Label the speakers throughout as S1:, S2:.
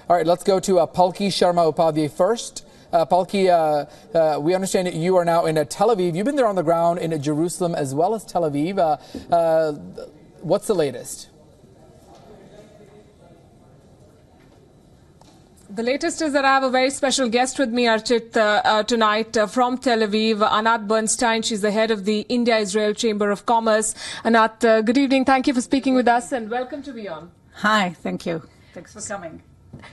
S1: All right, let's go to Palki Sharma Upadhyay first. Palki, we understand that you are now in Tel Aviv. You've been there on the ground in Jerusalem as well as Tel Aviv. What's the latest?
S2: The latest is that I have a very special guest with me, Archit, tonight from Tel Aviv, Anat Bernstein. She's the head of the India-Israel Chamber of Commerce. Anat, good evening. Thank you for speaking with us and welcome to WION.
S3: Hi, thank you. Thanks for coming.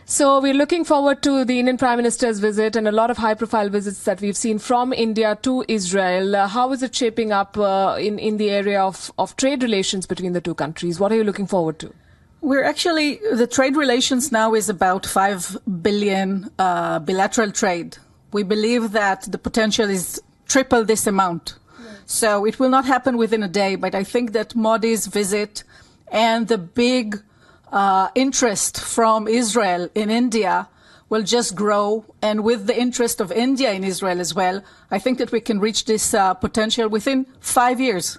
S2: So we're looking forward to the Indian Prime Minister's visit and a lot of high-profile visits that we've seen from India to Israel. How is it shaping up in the area of trade relations between the two countries? What are you looking forward to?
S3: We're actually, the trade relations now is about 5 billion bilateral trade. We believe that the potential is triple this amount. Right. So it will not happen within a day, but I think that Modi's visit and the big interest from Israel in India will just grow. And with the interest of India in Israel as well, I think that we can reach this potential within 5 years.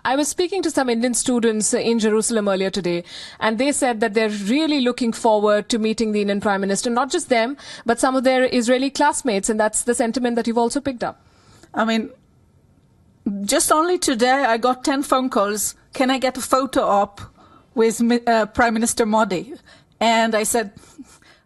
S2: I was speaking to some Indian students in Jerusalem earlier today, and they said that they're really looking forward to meeting the Indian Prime Minister, not just them, but some of their Israeli classmates, and that's the sentiment that you've also picked up.
S3: I mean, just only today I got 10 phone calls. Can I get a photo op with Prime Minister Modi? And I said,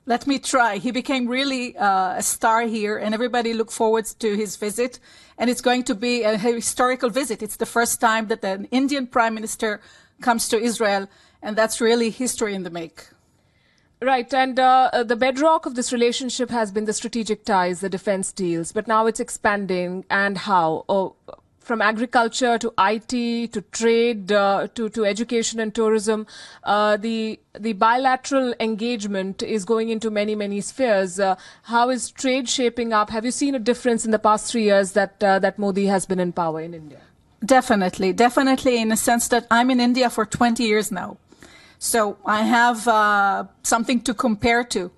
S3: let me try. He became really a star here, and everybody look forward to his visit. And it's going to be a historical visit. It's the first time that an Indian Prime Minister comes to Israel, and that's really history in the make.
S2: Right, and the bedrock of this relationship has been the strategic ties, the defense deals, but now it's expanding. And how? From agriculture to IT to trade to education and tourism, the bilateral engagement is going into many spheres. How is trade shaping up? Have you seen a difference in the past 3 years that Modi has been in power in India? Definitely,
S3: in the sense that I'm in India for 20 years now, so I have something to compare to.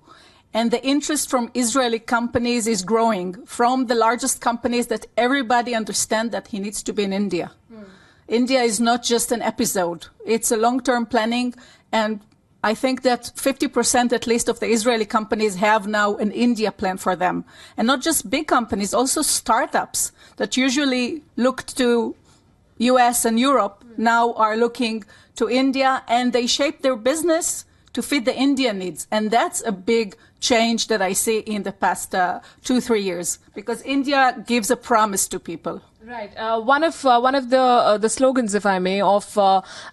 S3: And the interest from Israeli companies is growing, from the largest companies that everybody understands that he needs to be in India. India is not just an episode. It's a long-term planning. And I think that 50% at least of the Israeli companies have now an India plan for them. And not just big companies, also startups that usually looked to US and Europe now are looking to India, and they shape their business to fit the Indian needs. And that's a big change that I see in the past 2-3 years, because India gives a promise to people.
S2: Right. One of the slogans, if I may, of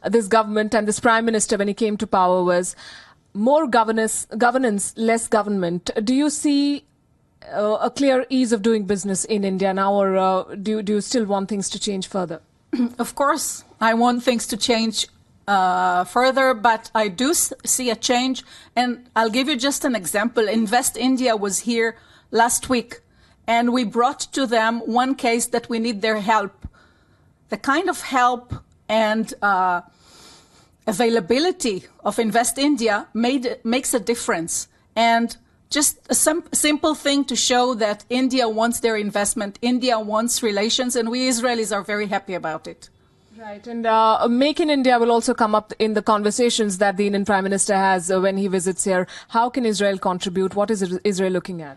S2: this government and this Prime Minister when he came to power was more governance, less government. Do you see a clear ease of doing business in India now, or do you still want things to change further?
S3: Of course, I want things to change further, but I do see a change. And I'll give you just an example. Invest India was here last week, and we brought to them one case that we need their help. The kind of help and availability of Invest India makes a difference. And just a simple thing to show that India wants their investment, India wants relations, and we Israelis are very happy about it.
S2: Right, and Make in India will also come up in the conversations that the Indian Prime Minister has when he visits here. How can Israel contribute? What is Israel looking at?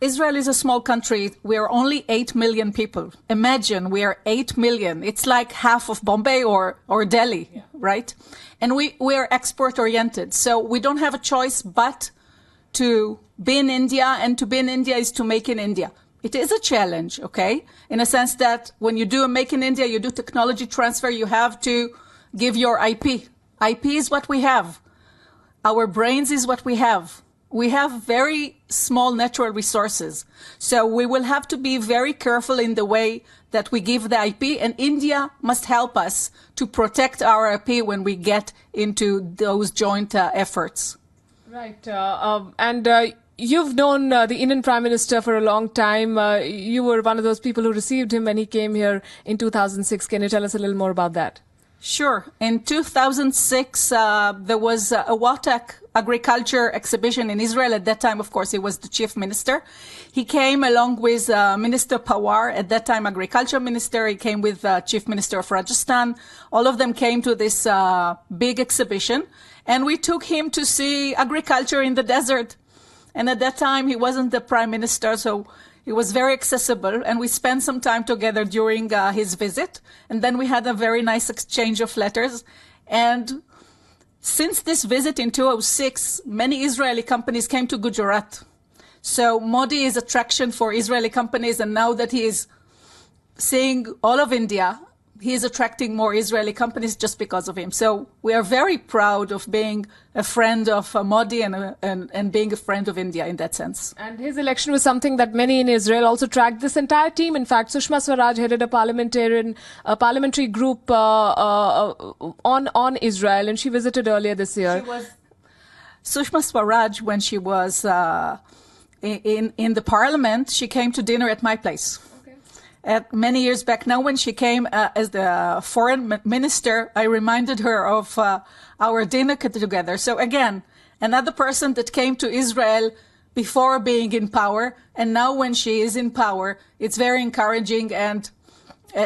S3: Israel is a small country. We are only 8 million people. Imagine we are 8 million. It's like half of Bombay or Delhi, yeah. Right? And we are export-oriented, so we don't have a choice but to be in India, and to be in India is to make in India. It is a challenge, okay, in a sense that when you do a Make in India, you do technology transfer, you have to give your IP. IP is what we have. Our brains is what we have. We have very small natural resources. So we will have to be very careful in the way that we give the IP, and India must help us to protect our IP when we get into those joint efforts.
S2: Right. You've known the Indian Prime Minister for a long time. You were one of those people who received him when he came here in 2006. Can you tell us a little more about that?
S3: Sure. In 2006, there was a WATAC agriculture exhibition in Israel. At that time, of course, he was the chief minister. He came along with Minister Pawar, at that time agriculture minister. He came with chief minister of Rajasthan. All of them came to this big exhibition. And we took him to see agriculture in the desert. And at that time, he wasn't the prime minister, so he was very accessible. And we spent some time together during his visit. And then we had a very nice exchange of letters. And since this visit in 2006, many Israeli companies came to Gujarat. So Modi is attraction for Israeli companies, and now that he is seeing all of India, he is attracting more Israeli companies just because of him. So we are very proud of being a friend of Modi and being a friend of India in that sense.
S2: And his election was something that many in Israel also tracked. This entire team, in fact, Sushma Swaraj headed a parliamentary group on Israel, and she visited earlier this year.
S3: Sushma Swaraj, when she was in the parliament, she came to dinner at my place. Many years back. Now, when she came as the foreign minister, I reminded her of our dinner together. So again, another person that came to Israel before being in power, and now when she is in power, it's very encouraging, and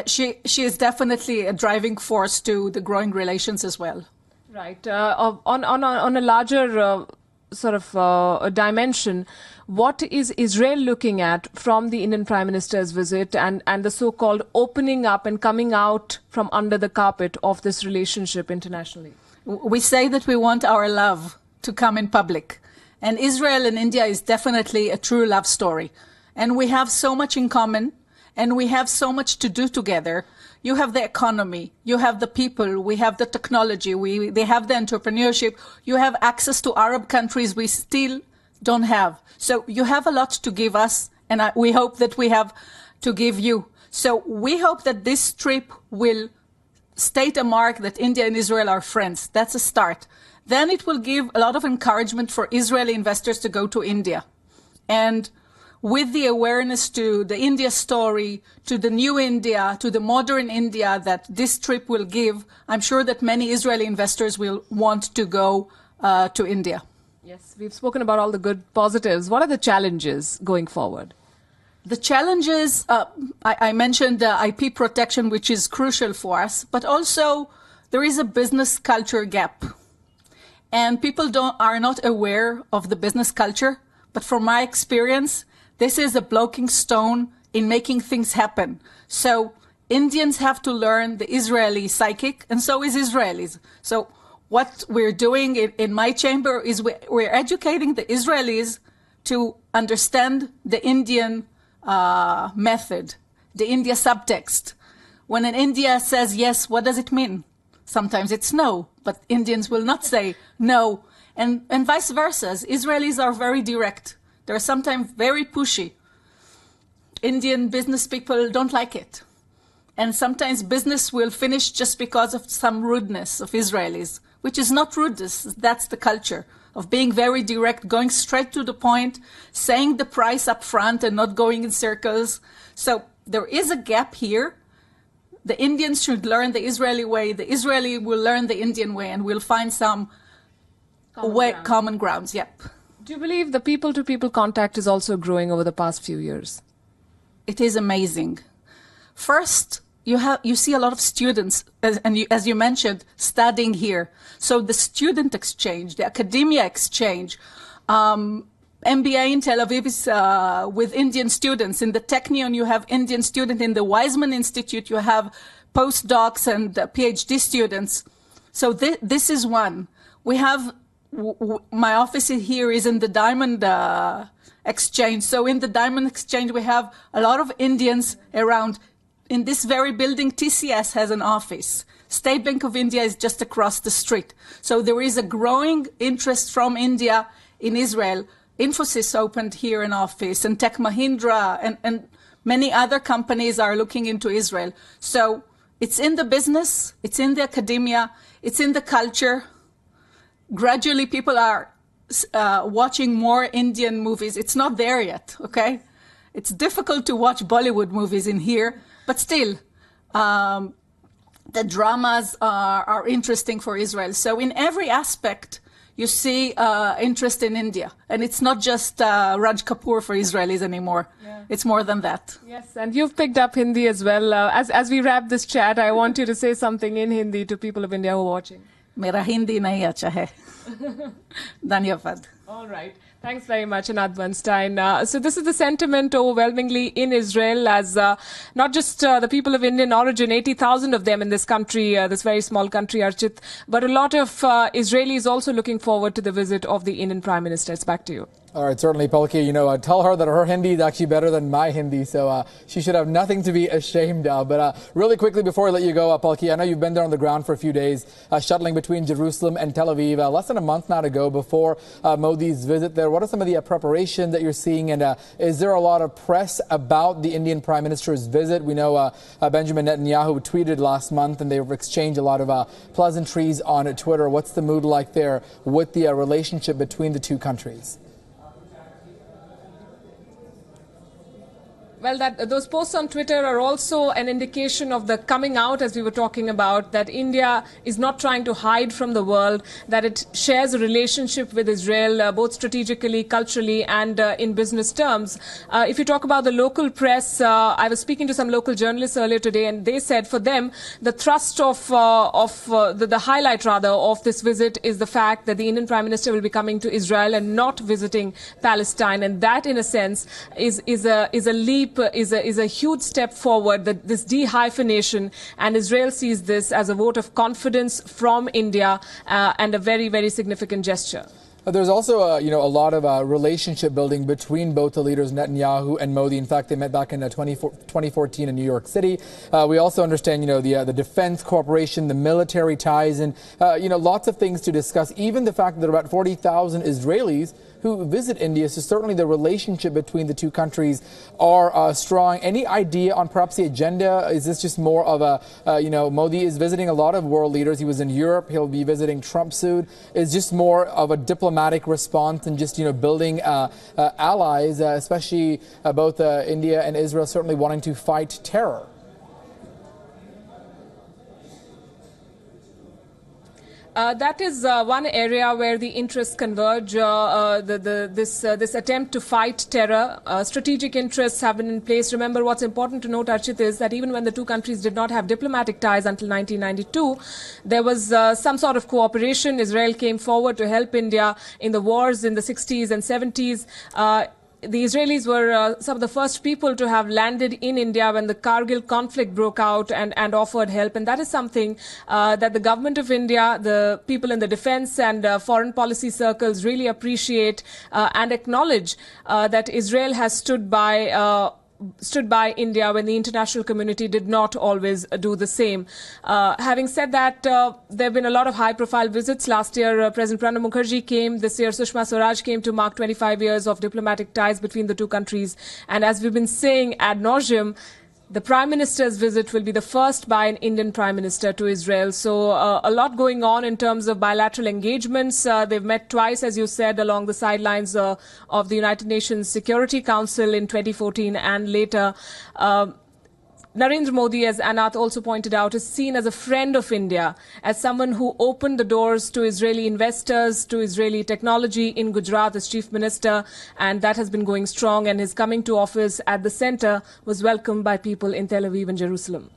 S3: she is definitely a driving force to the growing relations as well.
S2: Right. On a larger sort of dimension, what is Israel looking at from the Indian Prime Minister's visit and the so-called opening up and coming out from under the carpet of this relationship internationally?
S3: We say that we want our love to come in public. And Israel and India is definitely a true love story. And we have so much in common, and we have so much to do together. You have the economy, you have the people, we have the technology, they have the entrepreneurship, you have access to Arab countries we still don't have. So you have a lot to give us, and we hope that we have to give you. So we hope that this trip will state a mark that India and Israel are friends. That's a start. Then it will give a lot of encouragement for Israeli investors to go to India. And with the awareness to the India story, to the new India, to the modern India that this trip will give, I'm sure that many Israeli investors will want to go to India.
S2: Yes, we've spoken about all the good positives. What are the challenges going forward?
S3: The challenges, I mentioned IP protection, which is crucial for us, but also there is a business culture gap. And people are not aware of the business culture, but from my experience, this is a blocking stone in making things happen. So Indians have to learn the Israeli psychic, and so is Israelis. So what we're doing in my chamber is we're educating the Israelis to understand the Indian method, the India subtext. When an India says yes, what does it mean? Sometimes it's no, but Indians will not say no. And vice versa. Israelis are very direct. They're sometimes very pushy. Indian business people don't like it. And sometimes business will finish just because of some rudeness of Israelis, which is not rudeness. That's the culture of being very direct, going straight to the point, saying the price up front and not going in circles. So there is a gap here. The Indians should learn the Israeli way. The Israeli will learn the Indian way, and we'll find some common grounds. Yep.
S2: Do you believe the people-to-people contact is also growing over the past few years?
S3: It is amazing. First, you see a lot of students, as you mentioned, studying here. So the student exchange, the academia exchange, MBA in Tel Aviv is with Indian students. In the Technion, you have Indian students. In the Weizmann Institute, you have postdocs and PhD students. So this is one. We have, my office here is in the Diamond Exchange. So in the Diamond Exchange, we have a lot of Indians around. In this very building, TCS has an office. State Bank of India is just across the street. So there is a growing interest from India in Israel. Infosys opened here an office, and Tech Mahindra and many other companies are looking into Israel. So it's in the business, it's in the academia, it's in the culture. Gradually, people are watching more Indian movies. It's not there yet, okay? It's difficult to watch Bollywood movies in here, but still, the dramas are interesting for Israel. So in every aspect, you see interest in India. And it's not just Raj Kapoor for Israelis anymore. Yeah. It's more than that.
S2: Yes, and you've picked up Hindi as well. As we wrap this chat, I want you to say something in Hindi to people of India who are watching.
S3: मेरा हिंदी नहीं अच्छा है. धन्यवाद.
S2: All right. Thanks very much, Anat Bernstein. So this is the sentiment overwhelmingly in Israel as not just the people of Indian origin, 80,000 of them in this country, this very small country, Archit, but a lot of Israelis also looking forward to the visit of the Indian Prime Minister. It's back to you.
S1: All right, certainly, Palki. Tell her that her Hindi is actually better than my Hindi, so she should have nothing to be ashamed of. But really quickly, before I let you go, Palki, I know you've been there on the ground for a few days, shuttling between Jerusalem and Tel Aviv. Less than a month now to go before Modi's visit there. What are some of the preparation that you're seeing, and is there a lot of press about the Indian Prime Minister's visit? We know Benjamin Netanyahu tweeted last month, and they've exchanged a lot of pleasantries on Twitter. What's the mood like there with the relationship between the two countries?
S2: Well, those posts on Twitter are also an indication of the coming out, as we were talking about, that India is not trying to hide from the world, that it shares a relationship with Israel, both strategically, culturally, and in business terms. If you talk about the local press, I was speaking to some local journalists earlier today, and they said for them, the thrust of the highlight, rather, of this visit is the fact that the Indian Prime Minister will be coming to Israel and not visiting Palestine. And that, in a sense, is a leap. Is a huge step forward, that this de-hyphenation, and Israel sees this as a vote of confidence from India and a very, very significant gesture.
S1: There's also, a lot of relationship building between both the leaders, Netanyahu and Modi. In fact, they met back in 2014 in New York City. We also understand, the defense cooperation, the military ties, and, lots of things to discuss. Even the fact that there are about 40,000 Israelis who visit India. So certainly the relationship between the two countries are strong. Any idea on perhaps the agenda? Is this just more of a, Modi is visiting a lot of world leaders. He was in Europe. He'll be visiting Trump soon. Is just more of a diplomatic response and just, building allies, especially both India and Israel certainly wanting to fight terror.
S2: That is one area where the interests converge. This attempt to fight terror, strategic interests have been in place. Remember, what's important to note, Archit, is that even when the two countries did not have diplomatic ties until 1992, there was some sort of cooperation. Israel came forward to help India in the wars in the 60s and 70s. The Israelis were some of the first people to have landed in India when the Kargil conflict broke out and offered help. And that is something that the government of India, the people in the defense and foreign policy circles really appreciate and acknowledge that Israel has stood by India when the international community did not always do the same. Having said that, there have been a lot of high-profile visits. Last year, President Pranab Mukherjee came. This year, Sushma Swaraj came to mark 25 years of diplomatic ties between the two countries. And as we've been saying ad nauseum, the Prime Minister's visit will be the first by an Indian Prime Minister to Israel. So a lot going on in terms of bilateral engagements. They've met twice, as you said, along the sidelines of the United Nations Security Council in 2014 and later. Narendra Modi, as Anat also pointed out, is seen as a friend of India, as someone who opened the doors to Israeli investors, to Israeli technology in Gujarat as Chief Minister, and that has been going strong, and his coming to office at the center was welcomed by people in Tel Aviv and Jerusalem.